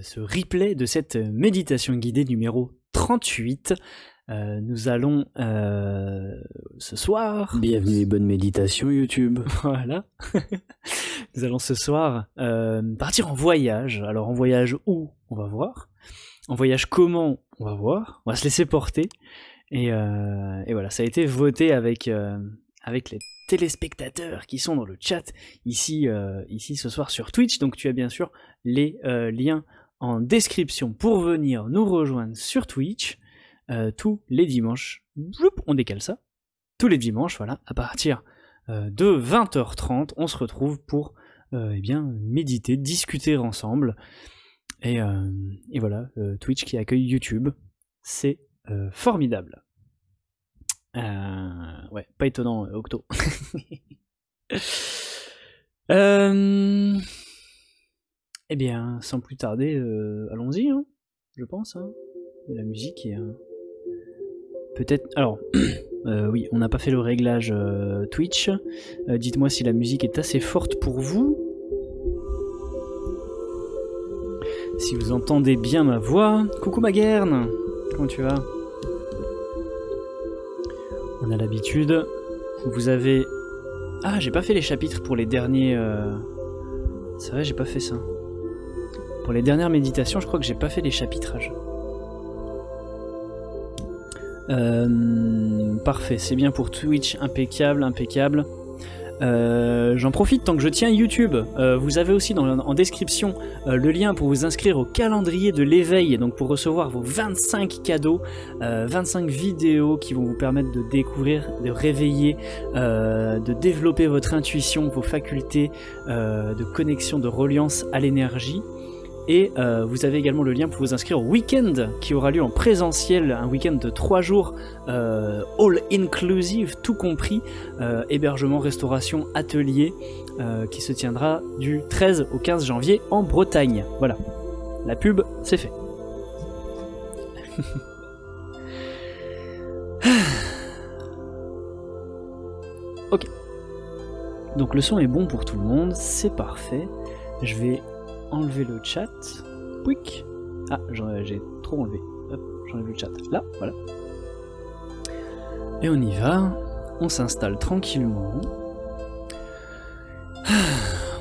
ce replay de cette méditation guidée numéro 38. Nous allons ce soir... Bienvenue et bonne méditation YouTube. Voilà. Nous allons ce soir partir en voyage. Alors en voyage où? On va voir. En voyage comment? On va voir. On va se laisser porter. Et voilà, ça a été voté avec les téléspectateurs qui sont dans le chat ici ce soir sur Twitch. Donc tu as bien sûr les liens en description pour venir nous rejoindre sur Twitch tous les dimanches. On décale ça. Tous les dimanches, voilà, à partir de 20h30, on se retrouve pour méditer, discuter ensemble. Et voilà, Twitch qui accueille YouTube, c'est formidable. Ouais, pas étonnant, Octo. Eh bien, sans plus tarder, allons-y, hein, je pense. Hein. La musique est... peut-être... Alors, oui, on n'a pas fait le réglage Twitch. Dites-moi si la musique est assez forte pour vous. Si vous entendez bien ma voix. Coucou ma guerne, comment tu vas? On a l'habitude. Vous avez... Ah, j'ai pas fait les chapitres pour les derniers... C'est vrai, j'ai pas fait ça. Pour les dernières méditations, je crois que j'ai pas fait les chapitrages. Parfait, c'est bien pour Twitch, impeccable, impeccable. J'en profite tant que je tiens YouTube. Vous avez aussi en description le lien pour vous inscrire au calendrier de l'éveil, donc pour recevoir vos 25 cadeaux, 25 vidéos qui vont vous permettre de découvrir, de réveiller, de développer votre intuition, vos facultés de connexion, de reliance à l'énergie. Et vous avez également le lien pour vous inscrire au week-end qui aura lieu en présentiel, un week-end de 3 jours, all inclusive, tout compris, hébergement, restauration, atelier, qui se tiendra du 13 au 15 janvier en Bretagne. Voilà, la pub, c'est fait. Ok, donc le son est bon pour tout le monde, c'est parfait. Je vais enlever le chat. Quick. Ah, j'ai trop enlevé. Hop, j'enlève le chat. Là, voilà. Et on y va. On s'installe tranquillement.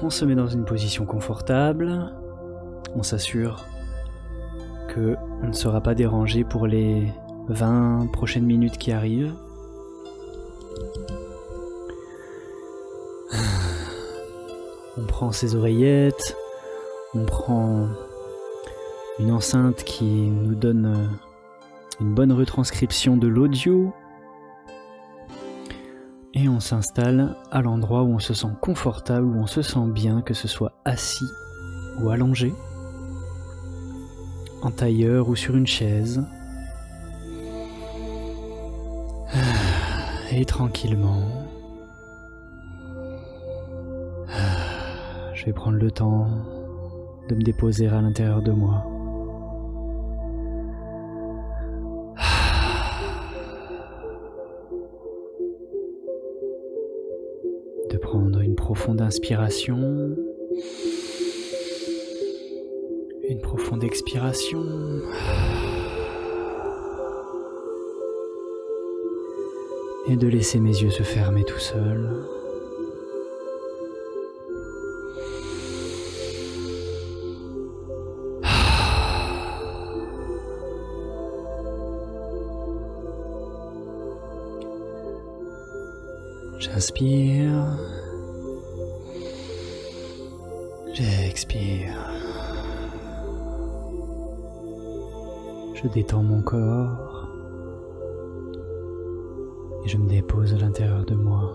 On se met dans une position confortable. On s'assure que on ne sera pas dérangé pour les 20 prochaines minutes qui arrivent. On prend ses oreillettes. On prend une enceinte qui nous donne une bonne retranscription de l'audio et on s'installe à l'endroit où on se sent confortable, où on se sent bien, que ce soit assis ou allongé, en tailleur ou sur une chaise. Et tranquillement, je vais prendre le temps de me déposer à l'intérieur de moi. De prendre une profonde inspiration, une profonde expiration. Et de laisser mes yeux se fermer tout seuls. J'inspire, j'expire, je détends mon corps et je me dépose à l'intérieur de moi,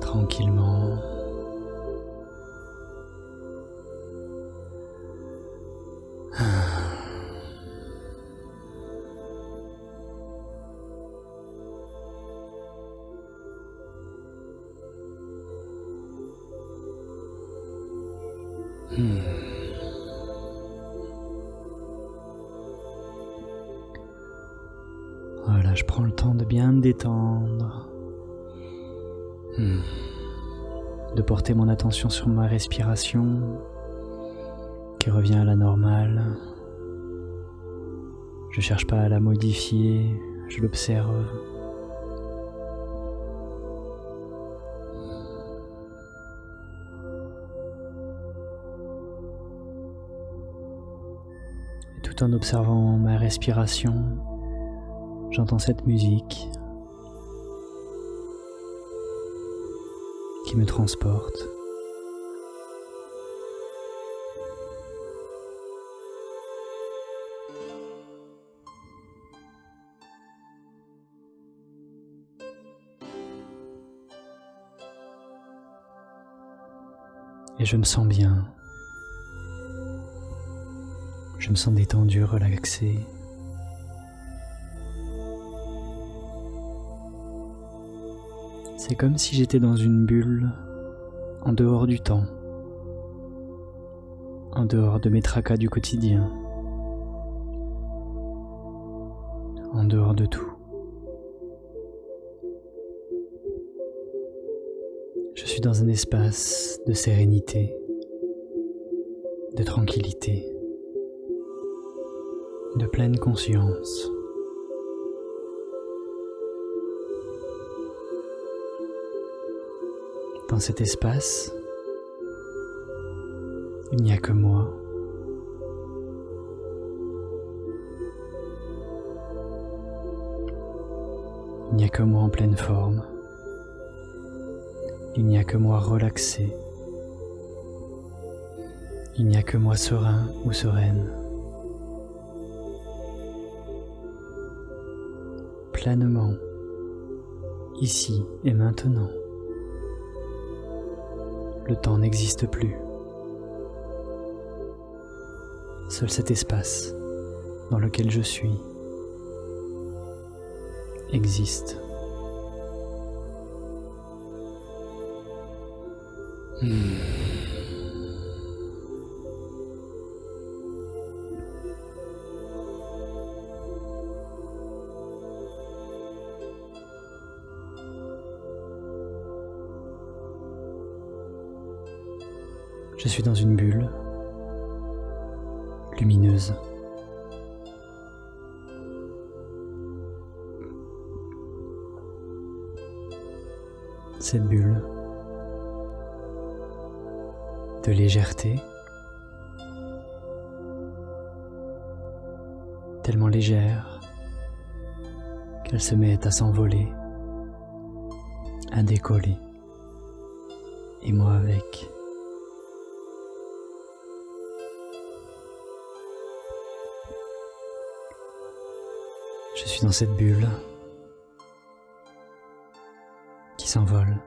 tranquillement. Voilà, je prends le temps de bien me détendre. de porter mon attention sur ma respiration qui revient à la normale. Je cherche pas à la modifier, je l'observe. Et tout en observant ma respiration, j'entends cette musique qui me transporte. Et je me sens bien. Je me sens détendu, relaxé. C'est comme si j'étais dans une bulle, en dehors du temps, en dehors de mes tracas du quotidien, en dehors de tout. Je suis dans un espace de sérénité, de tranquillité, de pleine conscience. Dans cet espace, il n'y a que moi. Il n'y a que moi en pleine forme. Il n'y a que moi relaxé. Il n'y a que moi serein ou sereine. Pleinement, ici et maintenant. Le temps n'existe plus. Seul cet espace dans lequel je suis existe. Je suis dans une bulle lumineuse. Cette bulle de légèreté, tellement légère qu'elle se met à s'envoler, à décoller, et moi avec. Je suis dans cette bulle qui s'envole,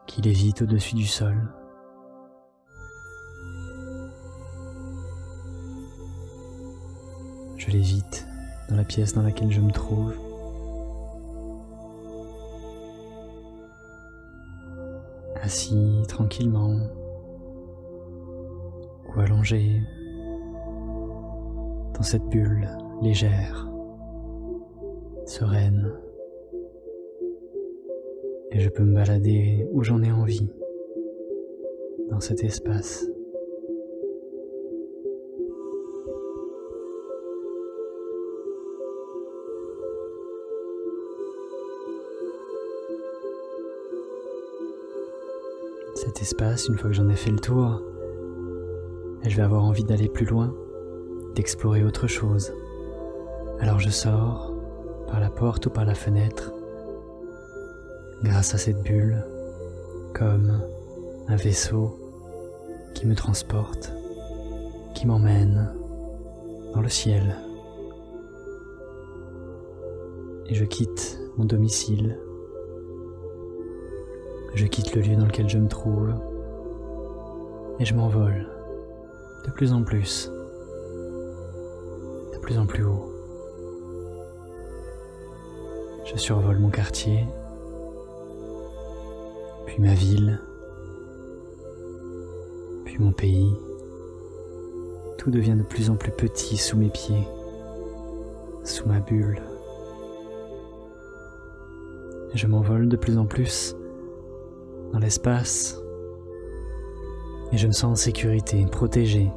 qui lévite au-dessus du sol. Je lévite dans la pièce dans laquelle je me trouve. Assis tranquillement ou allongé dans cette bulle légère, sereine, et je peux me balader où j'en ai envie dans cet espace. Cet espace, une fois que j'en ai fait le tour, et je vais avoir envie d'aller plus loin, d'explorer autre chose. Alors je sors par la porte ou par la fenêtre, grâce à cette bulle, comme un vaisseau qui me transporte, qui m'emmène dans le ciel. Et je quitte mon domicile, je quitte le lieu dans lequel je me trouve, et je m'envole de plus en plus haut. Je survole mon quartier, puis ma ville, puis mon pays. Tout devient de plus en plus petit sous mes pieds, sous ma bulle. Je m'envole de plus en plus dans l'espace et je me sens en sécurité, protégé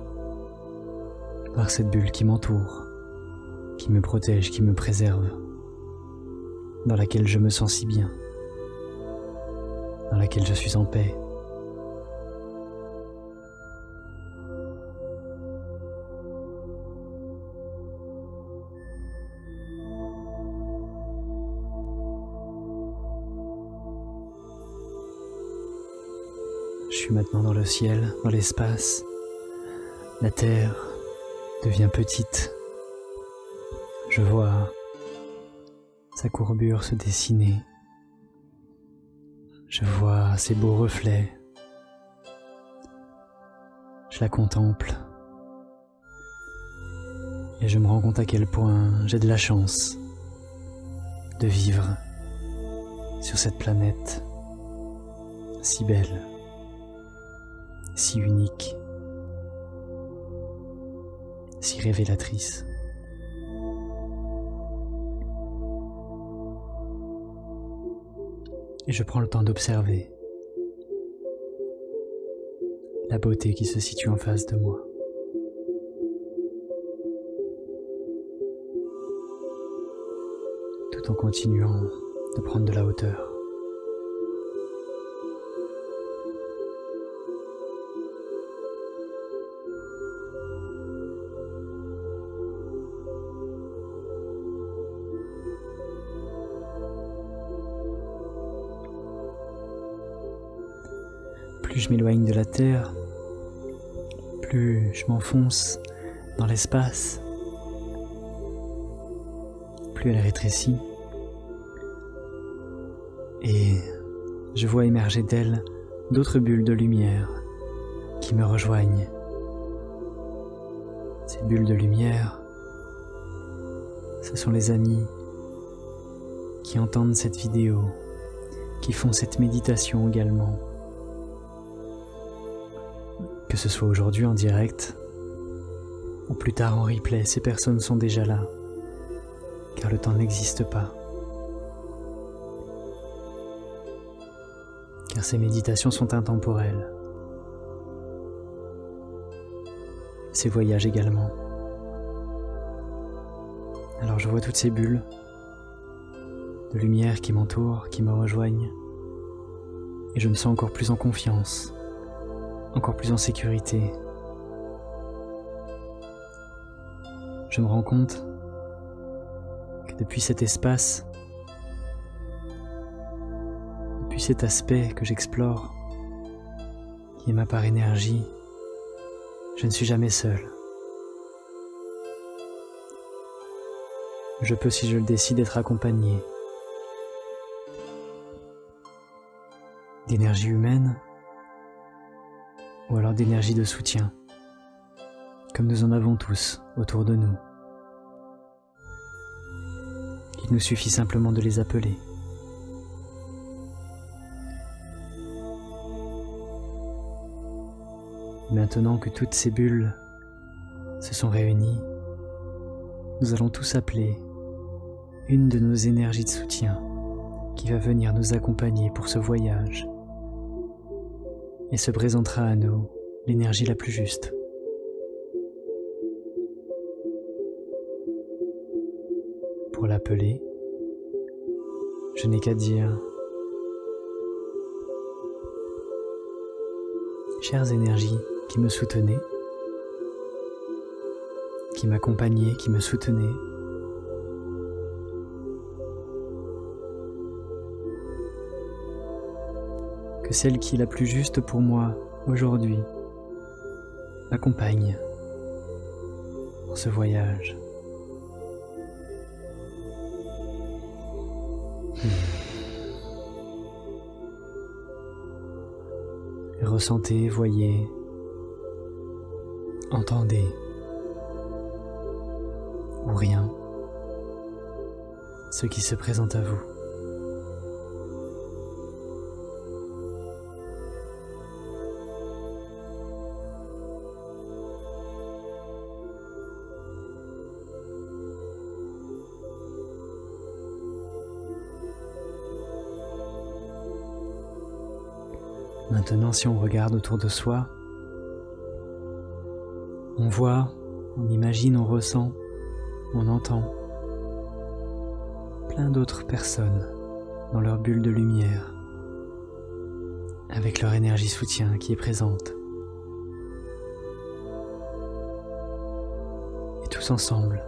par cette bulle qui m'entoure, qui me protège, qui me préserve, dans laquelle je me sens si bien, dans laquelle je suis en paix. Je suis maintenant dans le ciel, dans l'espace. La terre devient petite. Je vois sa courbure se dessiner. Je vois ses beaux reflets. Je la contemple. Et je me rends compte à quel point j'ai de la chance de vivre sur cette planète si belle, si unique, si révélatrice. Et je prends le temps d'observer la beauté qui se situe en face de moi. Tout en continuant de prendre de la hauteur. Plus je m'éloigne de la Terre, plus je m'enfonce dans l'espace, plus elle rétrécit, et je vois émerger d'elle d'autres bulles de lumière qui me rejoignent. Ces bulles de lumière, ce sont les amis qui entendent cette vidéo, qui font cette méditation également. Que ce soit aujourd'hui en direct ou plus tard en replay, ces personnes sont déjà là, car le temps n'existe pas. Car ces méditations sont intemporelles. Ces voyages également. Alors je vois toutes ces bulles de lumière qui m'entourent, qui me rejoignent, et je me sens encore plus en confiance, encore plus en sécurité. Je me rends compte que depuis cet espace, depuis cet aspect que j'explore, qui est ma part énergie, je ne suis jamais seul. Je peux, si je le décide, être accompagné d'énergie humaine ou alors d'énergie de soutien, comme nous en avons tous autour de nous. Il nous suffit simplement de les appeler. Maintenant que toutes ces bulles se sont réunies, nous allons tous appeler une de nos énergies de soutien qui va venir nous accompagner pour ce voyage et se présentera à nous l'énergie la plus juste. Pour l'appeler, je n'ai qu'à dire: chères énergies qui me soutenaient, qui m'accompagnaient, qui me soutenaient, que celle qui est la plus juste pour moi aujourd'hui m'accompagne pour ce voyage. Ressentez, voyez, entendez, ou rien, ce qui se présente à vous. Maintenant, si on regarde autour de soi, on voit, on imagine, on ressent, on entend plein d'autres personnes dans leur bulle de lumière, avec leur énergie soutien qui est présente. Et tous ensemble,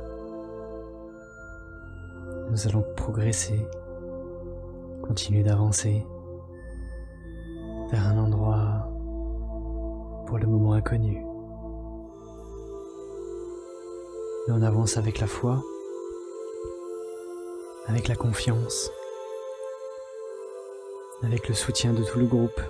nous allons progresser, continuer d'avancer vers un endroit pour le moment inconnu. Et on avance avec la foi, avec la confiance, avec le soutien de tout le groupe.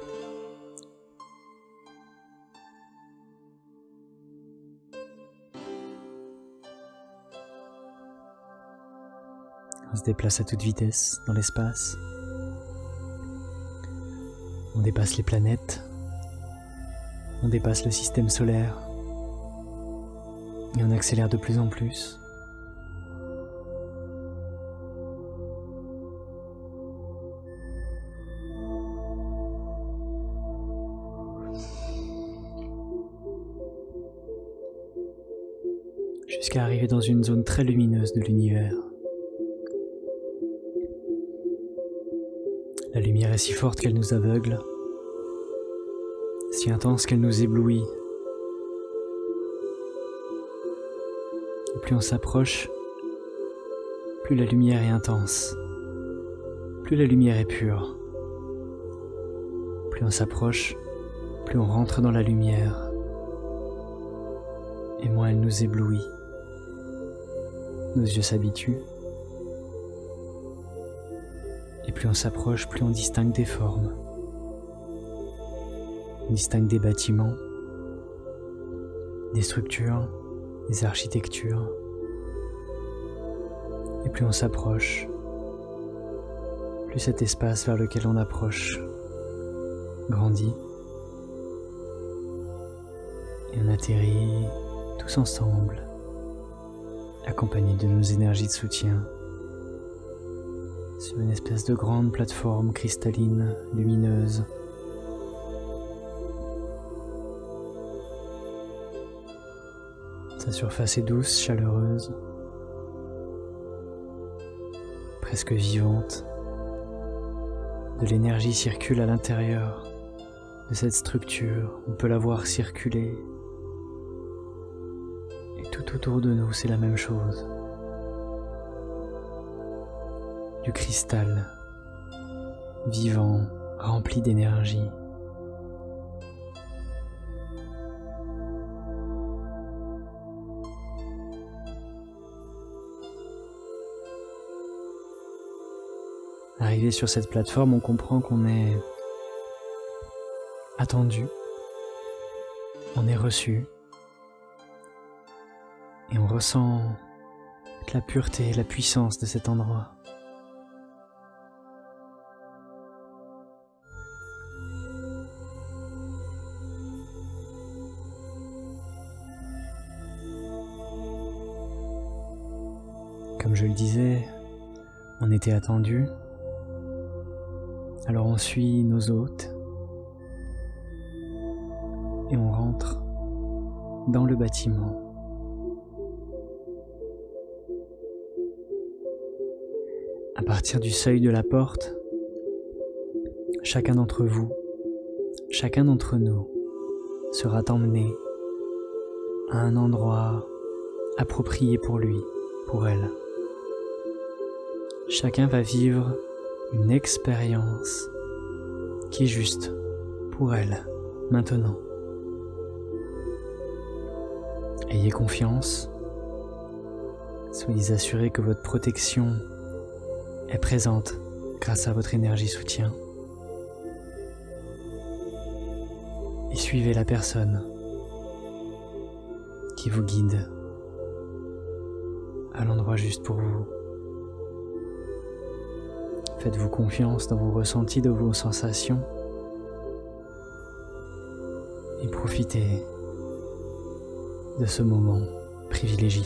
On se déplace à toute vitesse dans l'espace. On dépasse les planètes. On dépasse le système solaire. Et on accélère de plus en plus. Jusqu'à arriver dans une zone très lumineuse de l'univers. La lumière est si forte qu'elle nous aveugle, si intense qu'elle nous éblouit. Et plus on s'approche, plus la lumière est intense, plus la lumière est pure. Plus on s'approche, plus on rentre dans la lumière, et moins elle nous éblouit. Nos yeux s'habituent. Et plus on s'approche, plus on distingue des formes. On distingue des bâtiments, des structures, des architectures. Et plus on s'approche, plus cet espace vers lequel on approche grandit. Et on atterrit tous ensemble, accompagnés de nos énergies de soutien, sur une espèce de grande plateforme cristalline, lumineuse. Sa surface est douce, chaleureuse, presque vivante. De l'énergie circule à l'intérieur de cette structure, on peut la voir circuler. Et tout autour de nous, c'est la même chose. Du cristal, vivant, rempli d'énergie. Arrivé sur cette plateforme, on comprend qu'on est attendu, on est reçu, et on ressent la pureté et la puissance de cet endroit. Comme je le disais, on était attendu, alors on suit nos hôtes et on rentre dans le bâtiment. À partir du seuil de la porte, chacun d'entre vous, chacun d'entre nous sera emmené à un endroit approprié pour lui, pour elle. Chacun va vivre une expérience qui est juste pour elle, maintenant. Ayez confiance, soyez assurés que votre protection est présente grâce à votre énergie soutien. Et suivez la personne qui vous guide à l'endroit juste pour vous. Faites-vous confiance dans vos ressentis, dans vos sensations et profitez de ce moment privilégié.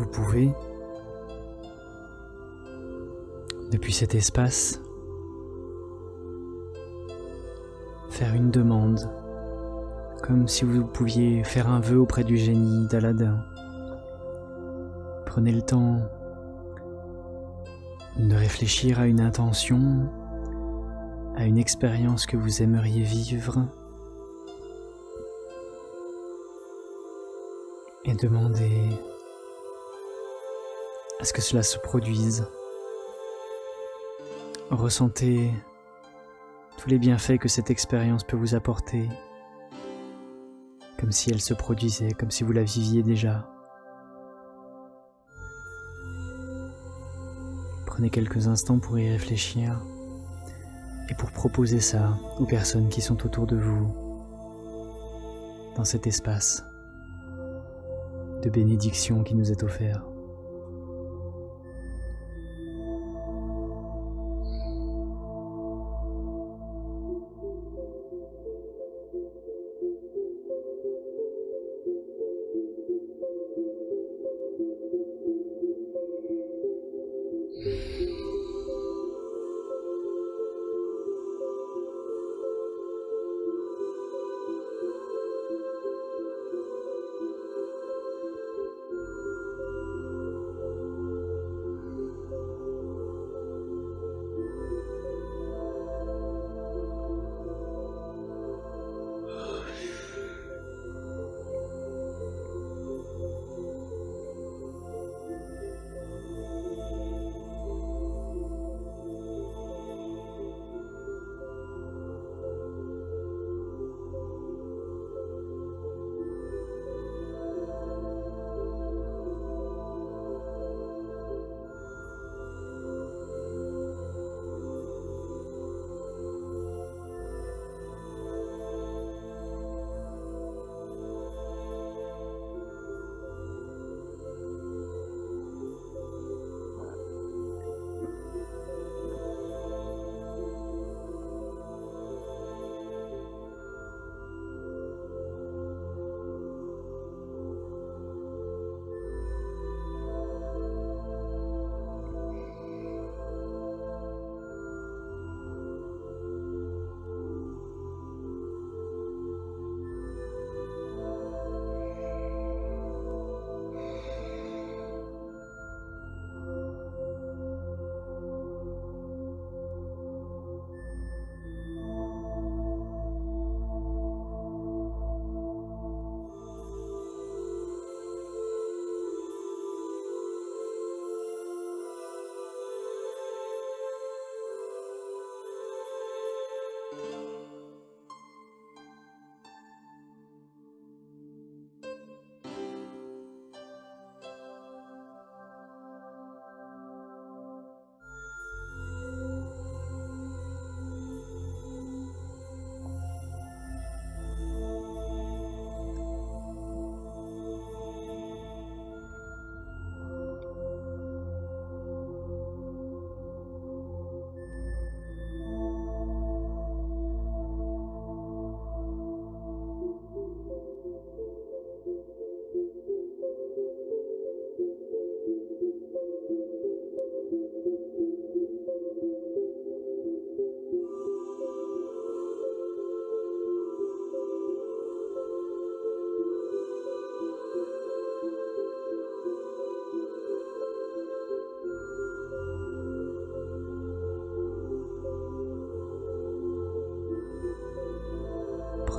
Vous pouvez, depuis cet espace, faire une demande, comme si vous pouviez faire un vœu auprès du génie d'Aladin. Prenez le temps de réfléchir à une intention, à une expérience que vous aimeriez vivre, et demandez à ce que cela se produise. Ressentez tous les bienfaits que cette expérience peut vous apporter, comme si elle se produisait, comme si vous la viviez déjà. Prenez quelques instants pour y réfléchir et pour proposer ça aux personnes qui sont autour de vous, dans cet espace de bénédiction qui nous est offert.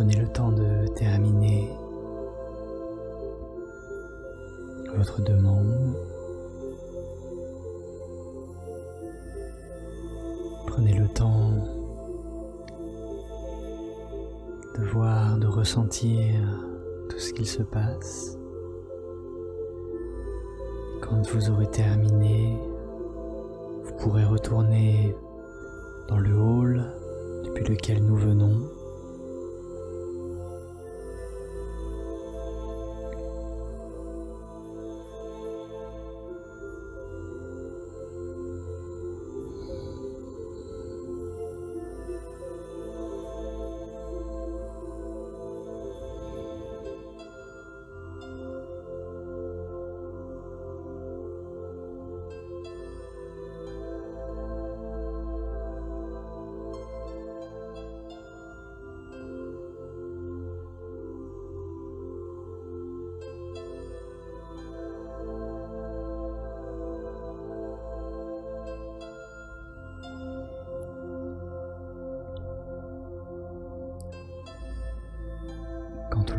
Prenez le temps de terminer votre demande. Prenez le temps de voir, de ressentir tout ce qu'il se passe. Quand vous aurez terminé, vous pourrez retourner dans le hall depuis lequel nous venons.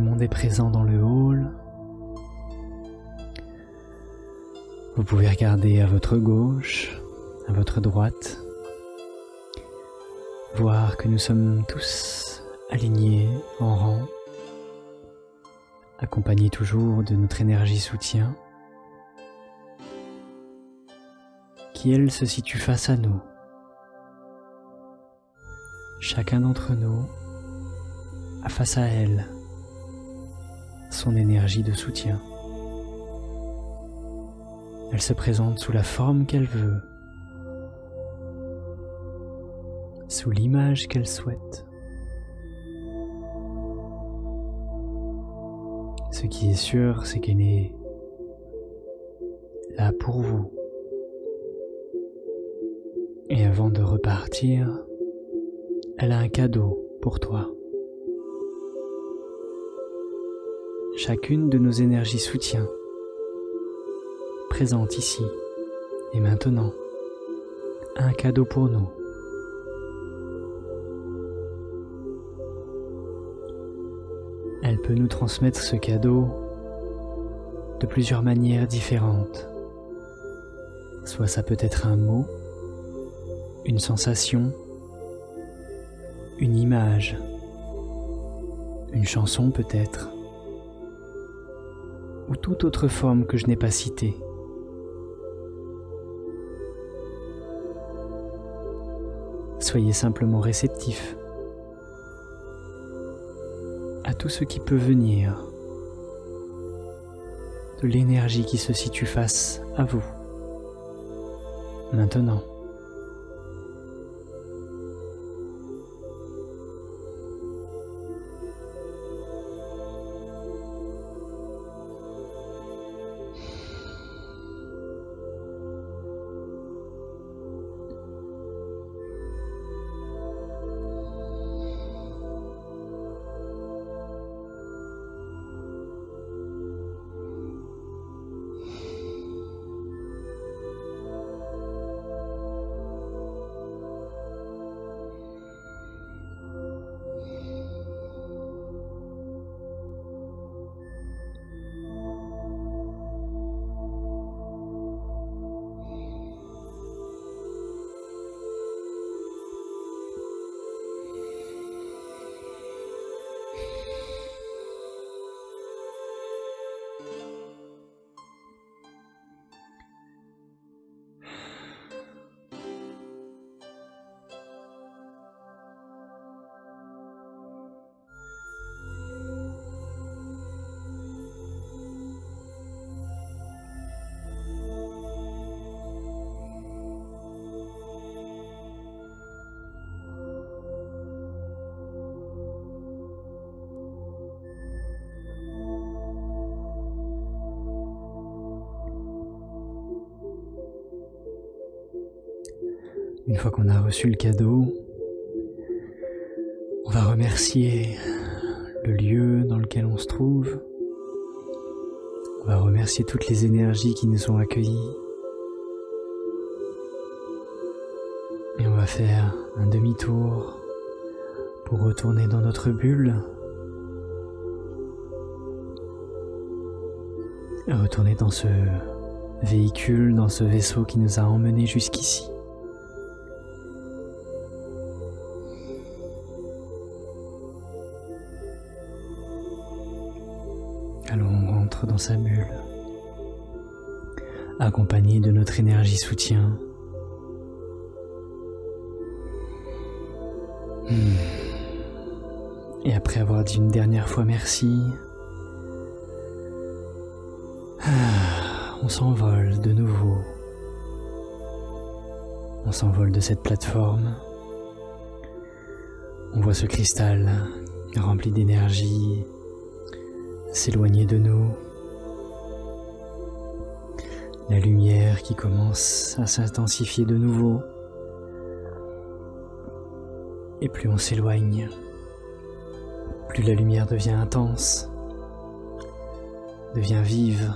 le monde est présent dans le hall. Vous pouvez regarder à votre gauche, à votre droite, voir que nous sommes tous alignés en rang, accompagnés toujours de notre énergie soutien, qui elle se situe face à nous. Chacun d'entre nous a face à elle son énergie de soutien. Elle se présente sous la forme qu'elle veut, sous l'image qu'elle souhaite. Ce qui est sûr, c'est qu'elle est là pour vous. Et avant de repartir, elle a un cadeau pour toi. Chacune de nos énergies soutien, présente ici et maintenant, a un cadeau pour nous. Elle peut nous transmettre ce cadeau de plusieurs manières différentes. Soit ça peut être un mot, une sensation, une image, une chanson peut-être, ou toute autre forme que je n'ai pas citée. Soyez simplement réceptifs à tout ce qui peut venir de l'énergie qui se situe face à vous maintenant. Une fois qu'on a reçu le cadeau, on va remercier le lieu dans lequel on se trouve. On va remercier toutes les énergies qui nous ont accueillis. Et on va faire un demi-tour pour retourner dans notre bulle. Retourner dans ce véhicule, dans ce vaisseau qui nous a emmenés jusqu'ici. Alors on rentre dans sa bulle, accompagné de notre énergie soutien. Et après avoir dit une dernière fois merci, on s'envole de nouveau. On s'envole de cette plateforme. On voit ce cristal rempli d'énergie s'éloigner de nous. La lumière qui commence à s'intensifier de nouveau. Et plus on s'éloigne, plus la lumière devient intense, devient vive,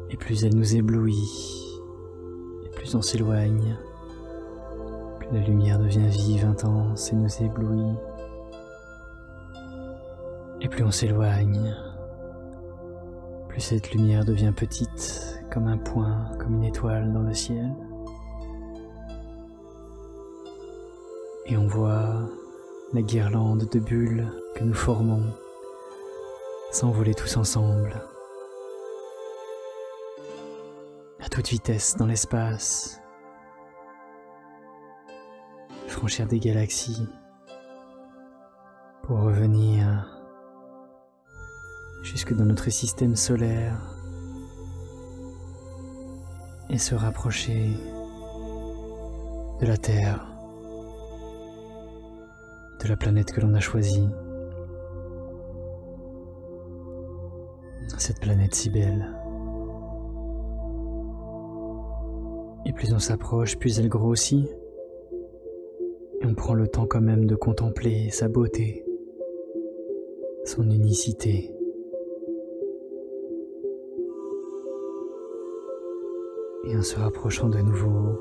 et plus elle nous éblouit, et plus on s'éloigne, plus la lumière devient vive, intense et nous éblouit. Et plus on s'éloigne, plus cette lumière devient petite, comme un point, comme une étoile dans le ciel. Et on voit la guirlande de bulles que nous formons s'envoler tous ensemble, à toute vitesse dans l'espace, franchir des galaxies pour revenir jusque dans notre système solaire et se rapprocher de la Terre, de la planète que l'on a choisie, cette planète si belle. Et plus on s'approche, plus elle grossit, et on prend le temps quand même de contempler sa beauté, son unicité. Et en se rapprochant de nouveau,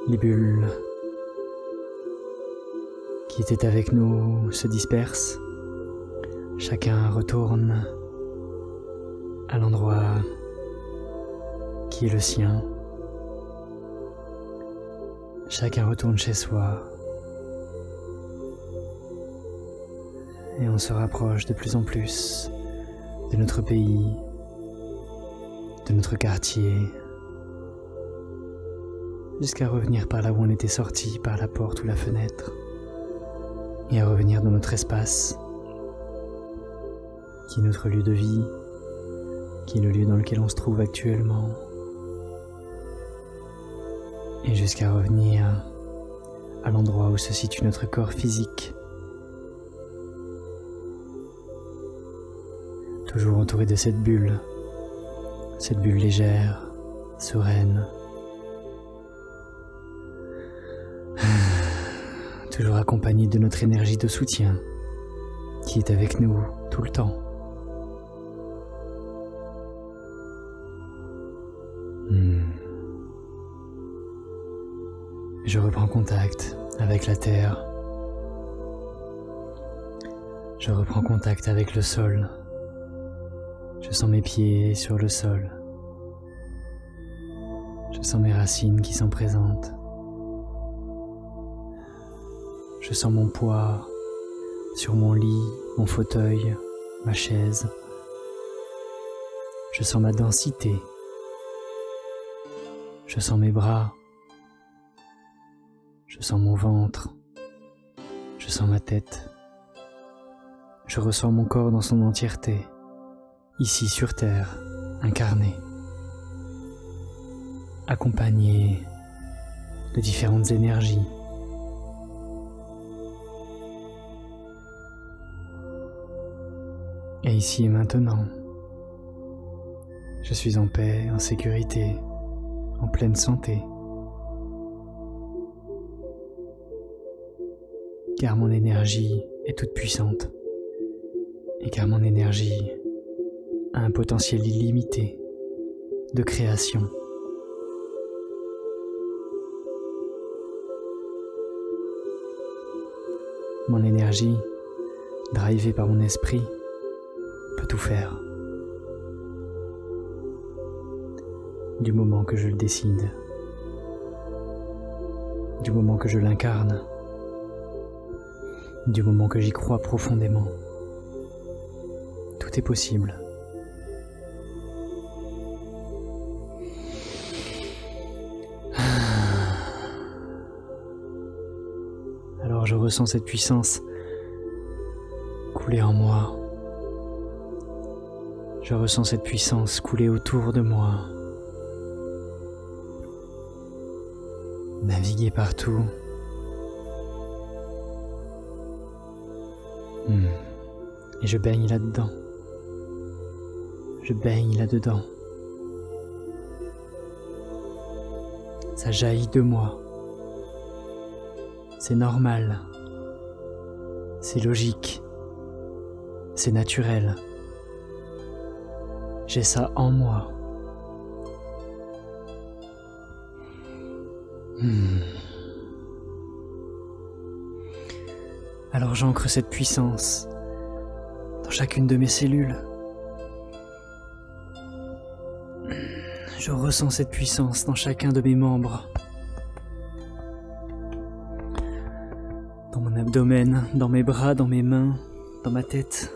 les bulles qui étaient avec nous se dispersent. Chacun retourne à l'endroit qui est le sien. Chacun retourne chez soi. Et on se rapproche de plus en plus de notre pays, de notre quartier, jusqu'à revenir par là où on était sorti, par la porte ou la fenêtre, et à revenir dans notre espace, qui est notre lieu de vie, qui est le lieu dans lequel on se trouve actuellement, et jusqu'à revenir à l'endroit où se situe notre corps physique, toujours entouré de cette bulle légère, sereine, toujours accompagnée de notre énergie de soutien, qui est avec nous tout le temps. Je reprends contact avec la terre. Je reprends contact avec le sol. Je sens mes pieds sur le sol. Je sens mes racines qui sont présentes. Je sens mon poids sur mon lit, mon fauteuil, ma chaise. Je sens ma densité. Je sens mes bras. Je sens mon ventre. Je sens ma tête. Je ressens mon corps dans son entièreté, ici sur Terre, incarné, accompagné de différentes énergies. Et ici et maintenant, je suis en paix, en sécurité, en pleine santé. Car mon énergie est toute puissante et car mon énergie a un potentiel illimité de création. Mon énergie, drivée par mon esprit, peut tout faire. Du moment que je le décide, du moment que je l'incarne, du moment que j'y crois profondément, tout est possible. Alors je ressens cette puissance couler en moi. Je ressens cette puissance couler autour de moi, naviguer partout. Et je baigne là-dedans. Je baigne là-dedans. Ça jaillit de moi. C'est normal. C'est logique. C'est naturel. J'ai ça en moi. Alors j'ancre cette puissance dans chacune de mes cellules. Je ressens cette puissance dans chacun de mes membres. Dans mon abdomen, dans mes bras, dans mes mains, dans ma tête,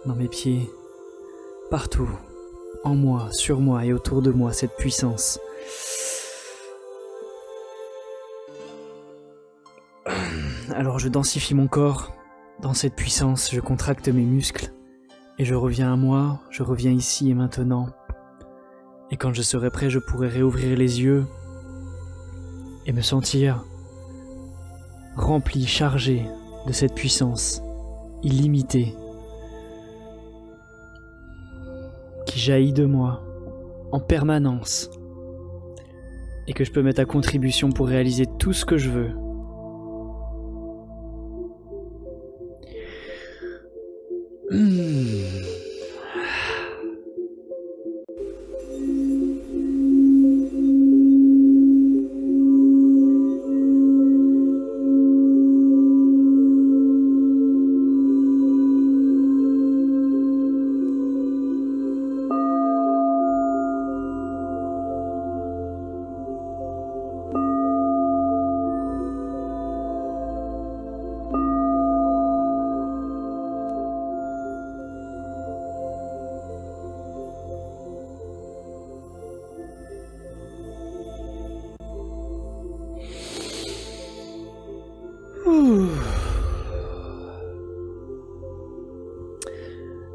dans mes pieds. Partout, en moi, sur moi et autour de moi, cette puissance. Alors je densifie mon corps dans cette puissance, je contracte mes muscles et je reviens à moi, je reviens ici et maintenant. Et quand je serai prêt, je pourrai réouvrir les yeux et me sentir rempli, chargé de cette puissance illimitée qui jaillit de moi en permanence et que je peux mettre à contribution pour réaliser tout ce que je veux.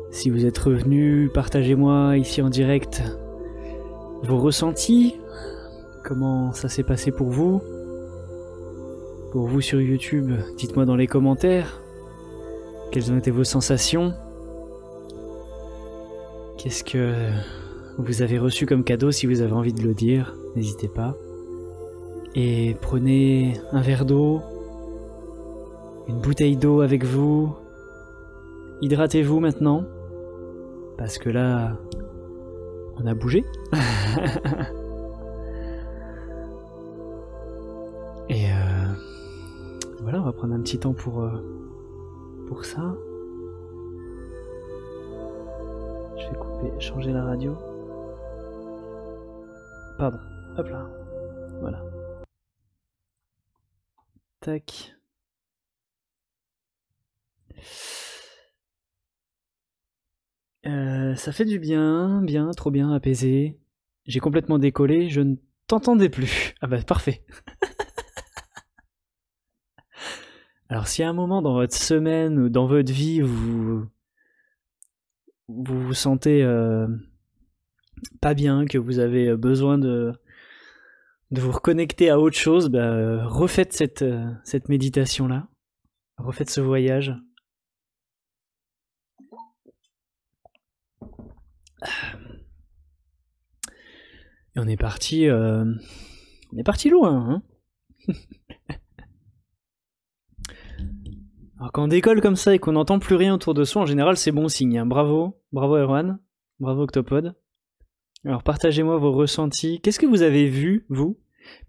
Si vous êtes revenu, partagez-moi ici en direct vos ressentis, comment ça s'est passé pour vous. Pour vous sur YouTube, dites-moi dans les commentaires quelles ont été vos sensations. Qu'est-ce que vous avez reçu comme cadeau? Si vous avez envie de le dire, n'hésitez pas. Et prenez un verre d'eau, une bouteille d'eau avec vous. Hydratez-vous maintenant. Parce que là, on a bougé. Et voilà, on va prendre un petit temps pour ça. Je vais couper, changer la radio. Pardon, hop là. Voilà. Tac. Ça fait du bien, trop bien, apaisé. J'ai complètement décollé, je ne t'entendais plus. Ah bah parfait. Alors si à un moment dans votre semaine ou dans votre vie vous vous sentez pas bien, que vous avez besoin de vous reconnecter à autre chose, bah, refaites cette méditation-là. Refaites ce voyage. Et on est parti loin, hein. Alors quand on décolle comme ça et qu'on n'entend plus rien autour de soi, en général c'est bon signe, hein. Bravo Erwan, bravo Octopod. Alors partagez-moi vos ressentis, qu'est-ce que vous avez vu, vous?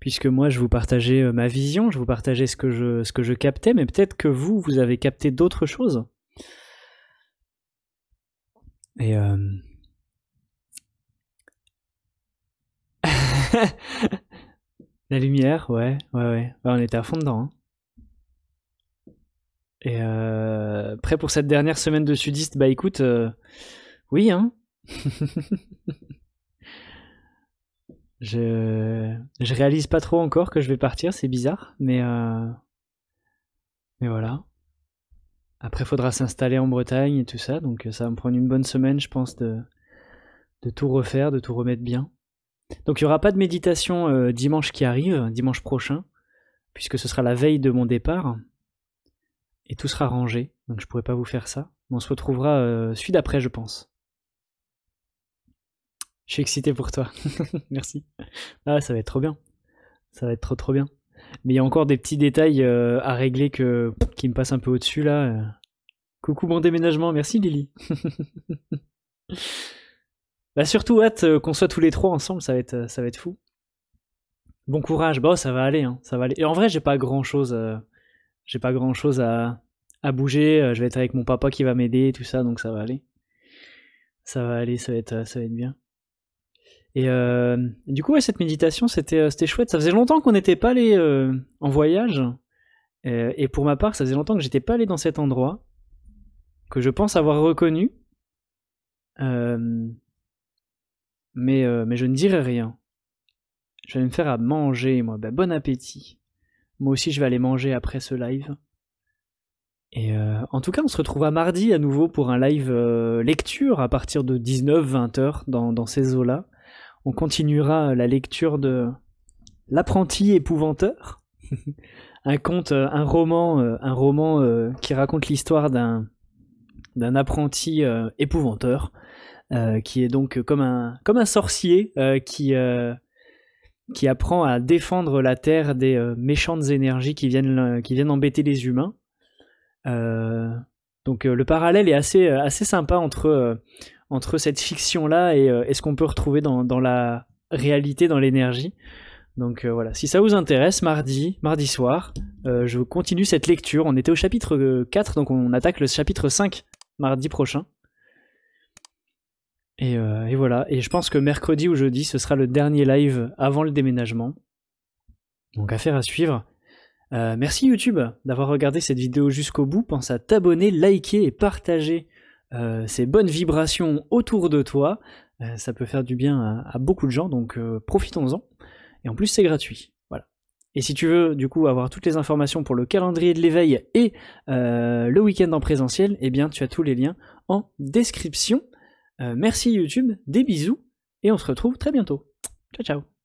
Puisque moi je vous partageais ma vision, je vous partageais ce que je captais, mais peut-être que vous avez capté d'autres choses. Et la lumière, ouais, on était à fond dedans, hein. Et prêt pour cette dernière semaine de sudiste? Bah écoute, oui, hein. Je réalise pas trop encore que je vais partir, c'est bizarre, mais voilà. Après faudra s'installer en Bretagne et tout ça, donc ça va me prendre une bonne semaine, je pense, de tout refaire, de tout remettre bien. Donc il n'y aura pas de méditation dimanche qui arrive, dimanche prochain, puisque ce sera la veille de mon départ, et tout sera rangé, donc je pourrai pas vous faire ça. On se retrouvera celui d'après, je pense. Je suis excité pour toi, merci. Ah, ça va être trop bien, ça va être trop bien. Mais il y a encore des petits détails à régler qui me passent un peu au-dessus là. Coucou bon déménagement, merci Lily. Bah surtout hâte qu'on soit tous les trois ensemble, ça va être fou. Bon courage, bah ça va aller, hein, ça va aller. Et en vrai j'ai pas grand chose à à bouger. Je vais être avec mon papa qui va m'aider, tout ça, donc ça va aller. Ça va aller, ça va être bien. Et du coup, ouais, cette méditation, c'était chouette. Ça faisait longtemps qu'on n'était pas allé en voyage. Et pour ma part, ça faisait longtemps que j'étais pas allé dans cet endroit, que je pense avoir reconnu. Mais je ne dirai rien. Je vais me faire à manger, moi. Bah, bon appétit. Moi aussi, je vais aller manger après ce live. Et en tout cas, on se retrouvera mardi à nouveau pour un live lecture à partir de 19-20 heures dans ces eaux-là. On continuera la lecture de L'apprenti épouvanteur, un roman qui raconte l'histoire d'un apprenti épouvanteur, qui est donc comme un sorcier qui apprend à défendre la terre des méchantes énergies qui viennent embêter les humains. Donc le parallèle est assez sympa entre cette fiction-là et ce qu'on peut retrouver dans la réalité, dans l'énergie. Donc voilà, si ça vous intéresse, mardi soir, je continue cette lecture. On était au chapitre 4, donc on attaque le chapitre 5 mardi prochain. Et voilà, et je pense que mercredi ou jeudi, ce sera le dernier live avant le déménagement. Donc affaire à suivre. Merci YouTube d'avoir regardé cette vidéo jusqu'au bout. Pense à t'abonner, liker et partager ces bonnes vibrations autour de toi. Ça peut faire du bien à beaucoup de gens, donc profitons-en. Et en plus, c'est gratuit. Voilà. Et si tu veux, du coup, avoir toutes les informations pour le calendrier de l'éveil et le week-end en présentiel, eh bien, tu as tous les liens en description. Merci YouTube, des bisous, et on se retrouve très bientôt. Ciao, ciao.